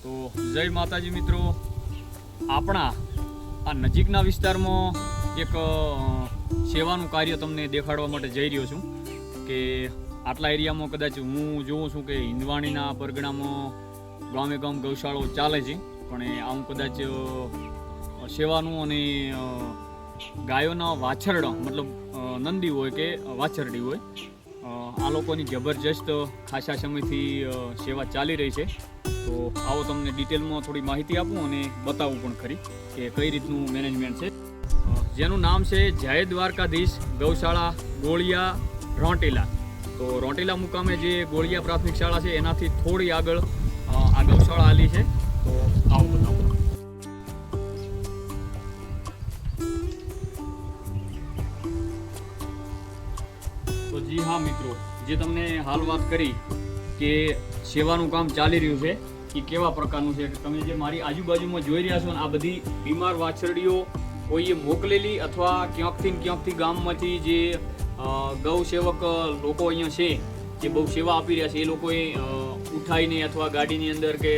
તો જય માતાજી મિત્રો, આપણા આ નજીકના વિસ્તારમાં એક સેવાનું કાર્ય તમને દેખાડવા માટે જઈ રહ્યો છું કે આટલા એરિયામાં કદાચ હું જોઉં છું કે હિંદવાણીના પરગણામાં ગામે ગામ ગૌશાળાઓ ચાલે છે, પણ આવું કદાચ સેવાનું અને ગાયોના વાછરડા મતલબ નંદી હોય કે વાછરડી હોય આ લોકોની જબરજસ્ત ખાસા સમયથી સેવા ચાલી રહી છે. તો આવો તમને ડિટેલમાં થોડી માહિતી આપું અને બતાવું પણ ખરી કે કઈ રીતનું મેનેજમેન્ટ છે, જેનું નામ છે જય દ્વારકાધીશ ગૌશાળા ગોળિયા રોંટીલા. તો રોંટીલા મુકામે જે ગોળિયા પ્રાથમિક શાળા છે એનાથી થોડી આગળ આ ગૌશાળા આવેલી છે. તો આવો બતાવું. તો જી હા મિત્રો, જે તમને હાલ વાત કરી કે સેવાનું કામ ચાલી રહ્યું છે એ કેવા પ્રકારનું છે, તમે જે મારી આજુબાજુમાં જોઈ રહ્યા છો ને આ બધી બીમાર વાછરડીઓ કોઈએ મોકલેલી અથવા ક્યાંકથી ગામમાંથી જે ગૌ સેવક લોકો અહીંયા છે જે બહુ સેવા આપી રહ્યા છે એ લોકોએ ઉઠાવીને અથવા ગાડીની અંદર કે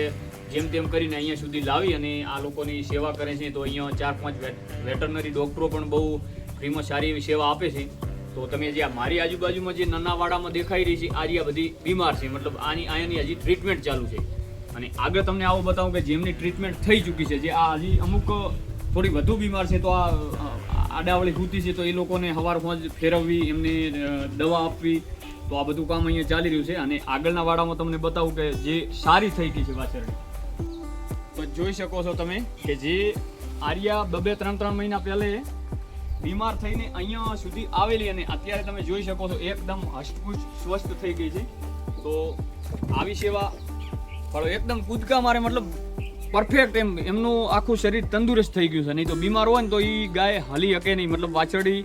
જેમ તેમ કરીને અહીંયા સુધી લાવી અને આ લોકોની સેવા કરે છે. તો અહીંયા 4-5 વેટરનરી ડૉક્ટરો પણ બહુ ફ્રીમાં સારી એવી સેવા આપે છે. તો તમે જે મારી આજુબાજુમાં જે નાનાવાડામાં દેખાઈ રહી છે આ બધી બીમાર છે, મતલબ આની હજી ટ્રીટમેન્ટ ચાલુ છે. અને આગળ તમને આવું બતાવું કે જેમની ટ્રીટમેન્ટ થઈ ચૂકી છે, જે આ હજી અમુક થોડી વધુ બીમાર છે તો આ આડાવળી હૂતી છે તો એ લોકોને સવારમાં જ ફેરવવી, એમને દવા આપવી, તો આ બધું કામ અહીંયા ચાલી રહ્યું છે. અને આગળના વાડામાં તમને બતાવું કે જે સારી થઈ ગઈ છે વાછરડી, તો જોઈ શકો છો તમે કે જે આર્યા 2-3 મહિના પહેલે બીમાર થઈને અહીંયા સુધી આવેલી અને અત્યારે તમે જોઈ શકો છો એકદમ હષ્ટપુષ્ટ સ્વસ્થ થઈ ગઈ છે. તો આવી સેવા પણ એકદમ કૂદકા મારે, મતલબ પરફેક્ટ એમનું આખું શરીર તંદુરસ્ત થઈ ગયું છે. નહીં તો બીમાર હોય ને તો એ ગાય હલી શકે નહીં, મતલબ વાછરડી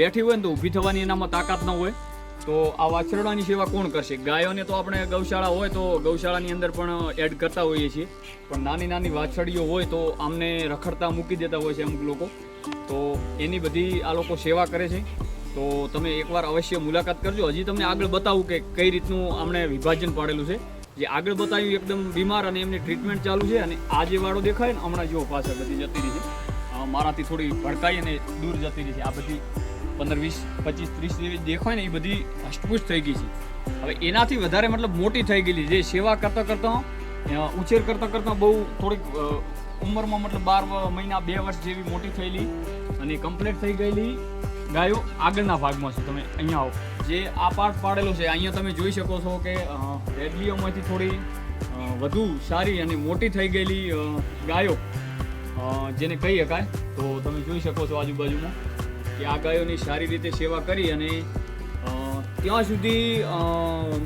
બેઠી હોય ને તો ઊભી થવાની એનામાં તાકાત ન હોય. તો આ વાછરડાની સેવા કોણ કરશે? ગાયોને તો આપણે ગૌશાળા હોય તો ગૌશાળાની અંદર પણ એડ કરતા હોઈએ છીએ, પણ નાની વાછરડીઓ હોય તો આમને રખડતા મૂકી દેતા હોય છે અમુક લોકો. તો એની બધી આ લોકો સેવા કરે છે. તો તમે એકવાર અવશ્ય મુલાકાત કરજો. હજી તમને આગળ બતાવું કે કઈ રીતનું આમણે વિભાજન પાડેલું છે. જે આગળ બતાવ્યું એકદમ બીમાર અને એમની ટ્રીટમેન્ટ ચાલુ છે. અને આ જે વાળો દેખાય ને હમણાં જો પાછળ બધી જતી રહી છે, મારાથી થોડી ભડકાઈ અને દૂર જતી રહી છે. આ બધી 15-20-25-30 જેવી દેખાય ને એ બધી હષ્ટપુષ્ટ થઈ ગઈ છે. હવે એનાથી વધારે મતલબ મોટી થઈ ગયેલી, જે સેવા કરતાં ઉછેર કરતાં બહુ થોડીક ઉંમરમાં મતલબ 12 મહિના 2 વર્ષ જેવી મોટી થયેલી અને કમ્પ્લીટ થઈ ગયેલી ગાયો આગળના ભાગમાં છે. તમે અહીંયા આવો, જે આ પાર્ટ પાડેલો છે અહીંયા તમે જોઈ શકો છો કે રેડલીઓમાંથી થોડી વધુ સારી અને મોટી થઈ ગયેલી ગાયો જેને કહી શકાય. તો તમે જોઈ શકો છો આજુબાજુમાં કે આ ગાયોની સારી રીતે સેવા કરી અને ત્યાં સુધી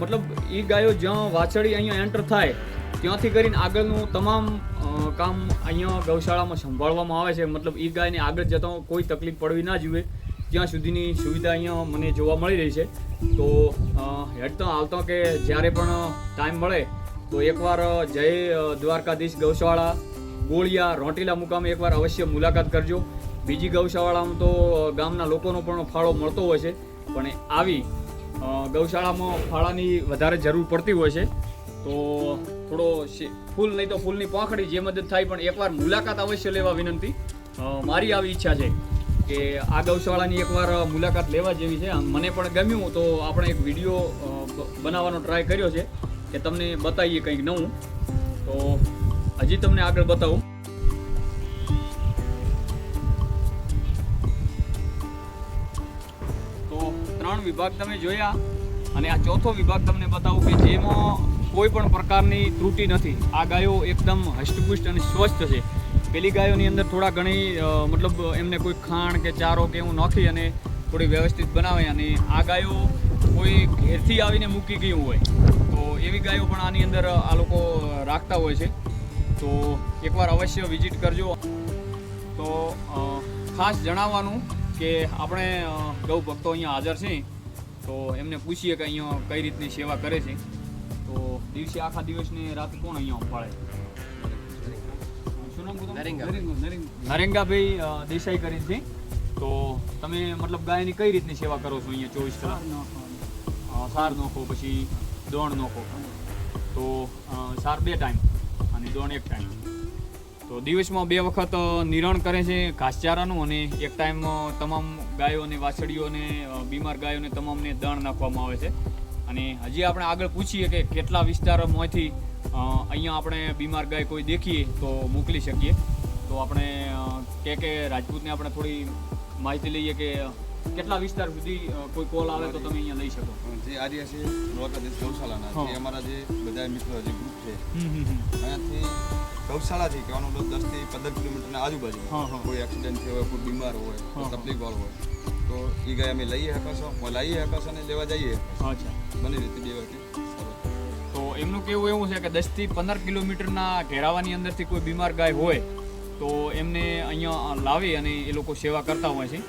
મતલબ એ ગાયો જ્યાં વાછરડી અહીંયા એન્ટર થાય ત્યાંથી કરીને આગળનું તમામ કામ અહીંયા ગૌશાળામાં સંભાળવામાં આવે છે. મતલબ એ ગાયને આગળ જતાં કોઈ તકલીફ પડવી ના જોઈએ ત્યાં સુધીની સુવિધા અહીંયા મને જોવા મળી રહી છે. તો હેડતા હાલતા કે જ્યારે પણ ટાઈમ મળે તો એકવાર જય દ્વારકાધીશ ગૌશાળા ગોળિયા રોંટીલા મુકામે એકવાર અવશ્ય મુલાકાત કરજો. બીજી ગૌશાળામાં તો ગામના લોકોનો પણ ફાળો મળતો હોય છે, પણ આવી ગૌશાળામાં ફાળાની વધારે જરૂર પડતી હોય છે. તો થોડો ફૂલ નહીં તો ફૂલની પાંખડી જે મદદ થાય, પણ એકવાર મુલાકાત અવશ્ય લેવા વિનંતી. મારી આવી ઈચ્છા છે કે આ ગૌશાળાની એકવાર મુલાકાત લેવા જેવી છે. મને પણ ગમ્યું તો આપણે એક વિડીયો બનાવવાનો ટ્રાય કર્યો છે કે તમને બતાવીએ કંઈક નવું. તો હજી તમને આગળ બતાવું. તો 3 વિભાગ તમે જોયા અને આ ચોથો વિભાગ તમને બતાવું કે જેમાં કોઈ પણ પ્રકારની ત્રુટિ નથી. આ ગાયો એકદમ હષ્ટપુષ્ટ અને સ્વસ્થ છે. પેલી ગાયોની અંદર થોડા ઘણી મતલબ એમને કોઈ ખાણ કે ચારો કે એવું નાખી અને થોડી વ્યવસ્થિત બનાવે, અને આ ગાયો કોઈ ઘેરથી આવીને મૂકી ગયું હોય તો એવી ગાયો પણ આની અંદર આ લોકો રાખતા હોય છે. તો એકવાર અવશ્ય વિઝિટ કરજો. તો ખાસ જણાવવાનું કે આપણે ગૌ ભક્તો અહીંયા હાજર છે તો એમને પૂછીએ કે અહીંયા કઈ રીતની સેવા કરે છે. તો દિવસે આખા દિવસની રાત કોણ અહીંયા ફાળે? નરેંગાભાઈ દેસાઈ કરી છે. તો તમે મતલબ ગાયની કઈ રીતની સેવા કરો છો અહીંયા 24 કલાક? સાર નોખો, પછી દોણ નોખો, તો સાર 2 ટાઈમ અને બીજોણ એક ટાઈમ. તો દિવસમાં 2 વખત નિરણ કરે છે ઘાસચારાનું, અને એક ટાઈમ તમામ ગાયો અને વાછડીઓને બીમાર ગાયોને તમામને દાણ નાખવામાં આવે છે. અને હજી આપણે આગળ પૂછીએ કે કેટલા વિસ્તારમાંથી અહીંયા આપણે બીમાર ગાય કોઈ દેખીએ તો મોકલી શકીએ. તો આપણે કે રાજપૂતને આપણે થોડી માહિતી લઈએ કે કેટલા વિસ્તાર સુધી કોઈ કોલ આવે તો તમે અહીંયા લઈ શકો. જે આદિવાસી દ્વારકાધીશ ગૌશાળાના જે અમારા જે બધા મિત્રો જે ગ્રુપ છે અહીંયાથી ગૌશાળાથી કહેવાનો મતલબ 10 થી 15 કિલોમીટરના આજુબાજુ કોઈ એક્સિડન્ટ થયો હોય, કોઈ બીમાર હોય, કોઈ તકલીફ વાળો હોય તો એ ગાય અમે લઈએ હકાશો અને લેવા જઈએ. અચ્છા, બની રીતે 2 વખતે. તો એમનું કેવું એવું છે કે 10 થી 15 કિલોમીટરના ઘેરાવાની અંદરથી કોઈ બીમાર ગાય હોય તો એમને અહીંયા લાવી અને એ લોકો સેવા કરતા હોય છે.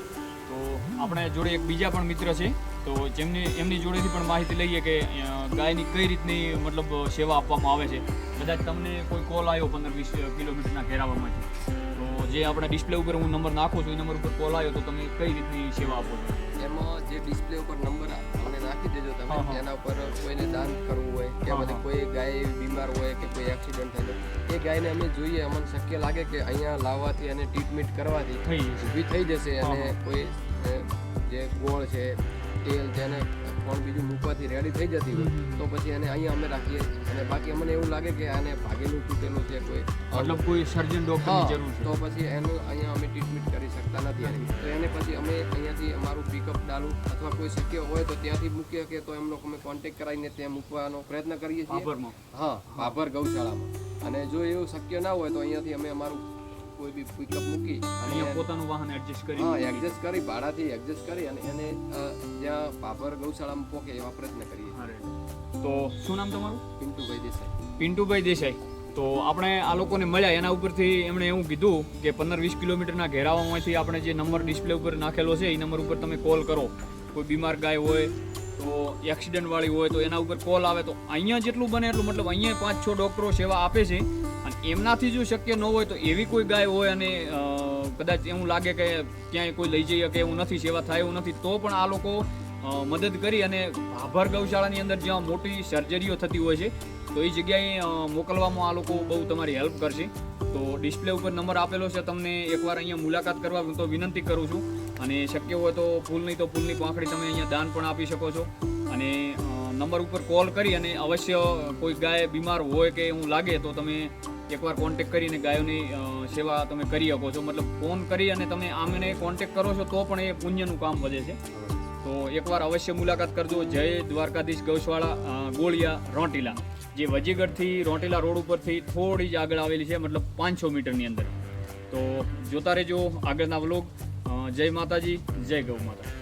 તો આપણે જોડે એક બીજા પણ મિત્ર છે, તો એમની જોડેથી પણ માહિતી લઈએ કે ગાયની કઈ રીતની મતલબ સેવા આપવામાં આવે છે. કદાચ તમને કોઈ કોલ આવ્યો 15-20 કિલોમીટરના ઘેરાવામાંથી, તો જે આપણે ડિસ્પ્લે ઉપર હું નંબર નાખું છું એ નંબર ઉપર કોલ આવ્યો તો તમે કઈ રીતની સેવા આપો છો? એમાં જે ડિસ્પ્લે ઉપર નંબર અમને નાખી દેજો તમે, એના ઉપર કોઈને દાન કરવું હોય કે બધે કોઈ ગાય બીમાર હોય કે કોઈ એક્સિડન્ટ થાય તો એ ગાયને અમે જોઈએ, અમને શક્ય લાગે કે અહીંયા લાવવાથી અને ટ્રીટમેન્ટ કરવાથી ઊભી થઈ જશે અને કોઈ જે ગોળ છે, તેલ છે અને કોણ બીજું મૂકવાથી રેડી થઈ જતી હોય તો પછી એને અહીંયા અમે રાખીએ. અને બાકી અમને એવું લાગે કે આને ભાગેલું તૂટેલું છે કોઈ, મતલબ કોઈ સર્જન ડોક્ટરની જરૂર છે તો પછી એનું અહીંયા અમે ટ્રીટમેન્ટ કરી શકતા નથી. તો એને પછી અમે અહીંયાથી અમારું પિકઅપ ડાલું અથવા કોઈ શક્ય હોય તો ત્યાંથી મૂકીએ કે તો એમનો અમે કોન્ટેક્ટ કરાવીને ત્યાં મૂકવાનો પ્રયત્ન કરીએ છીએ. હા, ભાભર ગૌશાળામાં. અને જો એવું શક્ય ના હોય તો અહીંયાથી અમે અમારું કોઈ બી પિકઅપ મૂકી અને પોતાનું વાહન એડજસ્ટ કરી એડજસ્ટ કરી ભાડાથી એડજસ્ટ કરી અને એને જ્યાં ભાભર ગૌશાળામાં પોકે એવા પ્રયત્ન કરીએ. તો શું નામ તમારું? પિન્ટુભાઈ દેસાઈ. પિન્ટુભાઈ દેસાઈ. તો આપણે આ લોકોને મળ્યા એના ઉપરથી એમણે એવું કીધું કે 15-20 કિલોમીટરના ઘેરાવામાંથી આપણે જે નંબર ડિસ્પ્લે ઉપર નાખેલો છે એ નંબર ઉપર તમે કોલ કરો. કોઈ બીમાર ગાય હોય તો એક્સિડન્ટ વાળી હોય તો એના ઉપર કોલ આવે તો અહીંયા જેટલું બને એટલું, મતલબ અહીંયા 5-6 ડૉક્ટરો સેવા આપે છે. અને એમનાથી જો શક્ય ન હોય તો એવી કોઈ ગાય હોય અને કદાચ એવું લાગે કે ક્યાંય કોઈ લઈ જઈએ કે એવું નથી, સેવા થાય એવું નથી, તો પણ આ લોકો મદદ કરી અને ભાભર ગૌશાળાની અંદર જ્યાં મોટી સર્જરીઓ થતી હોય છે તો એ જગ્યાએ મોકલવામાં આ લોકો બહુ તમારી હેલ્પ કરશે. તો ડિસ્પ્લે ઉપર નંબર આપેલો છે, તમને એકવાર અહીંયા મુલાકાત કરવા તો વિનંતી કરું છું. અને શક્ય હોય તો ફૂલની પાંખડી તમે અહીંયા દાન પણ આપી શકો છો. અને નંબર ઉપર કોલ કરી અને અવશ્ય કોઈ ગાય બીમાર હોય કે એવું લાગે તો તમે એકવાર કોન્ટેક્ટ કરીને ગાયોની સેવા તમે કરી શકો છો. મતલબ ફોન કરી અને તમે આમને કોન્ટેક્ટ કરો છો તો પણ એ પુણ્યનું કામ વધે છે. તો એકવાર અવશ્ય મુલાકાત કરજો. જય દ્વારકાધીશ ગૌશાળા, ગોળિયા, રોંટીલા, જે વજીગઢથી રોંટીલા રોડ ઉપરથી થોડી જ આગળ આવેલી છે, મતલબ 500 મીટરની અંદર. તો જોતા રહેજો આગળના વ્લોગ. જય માતાજી, જય ગૌ માતા.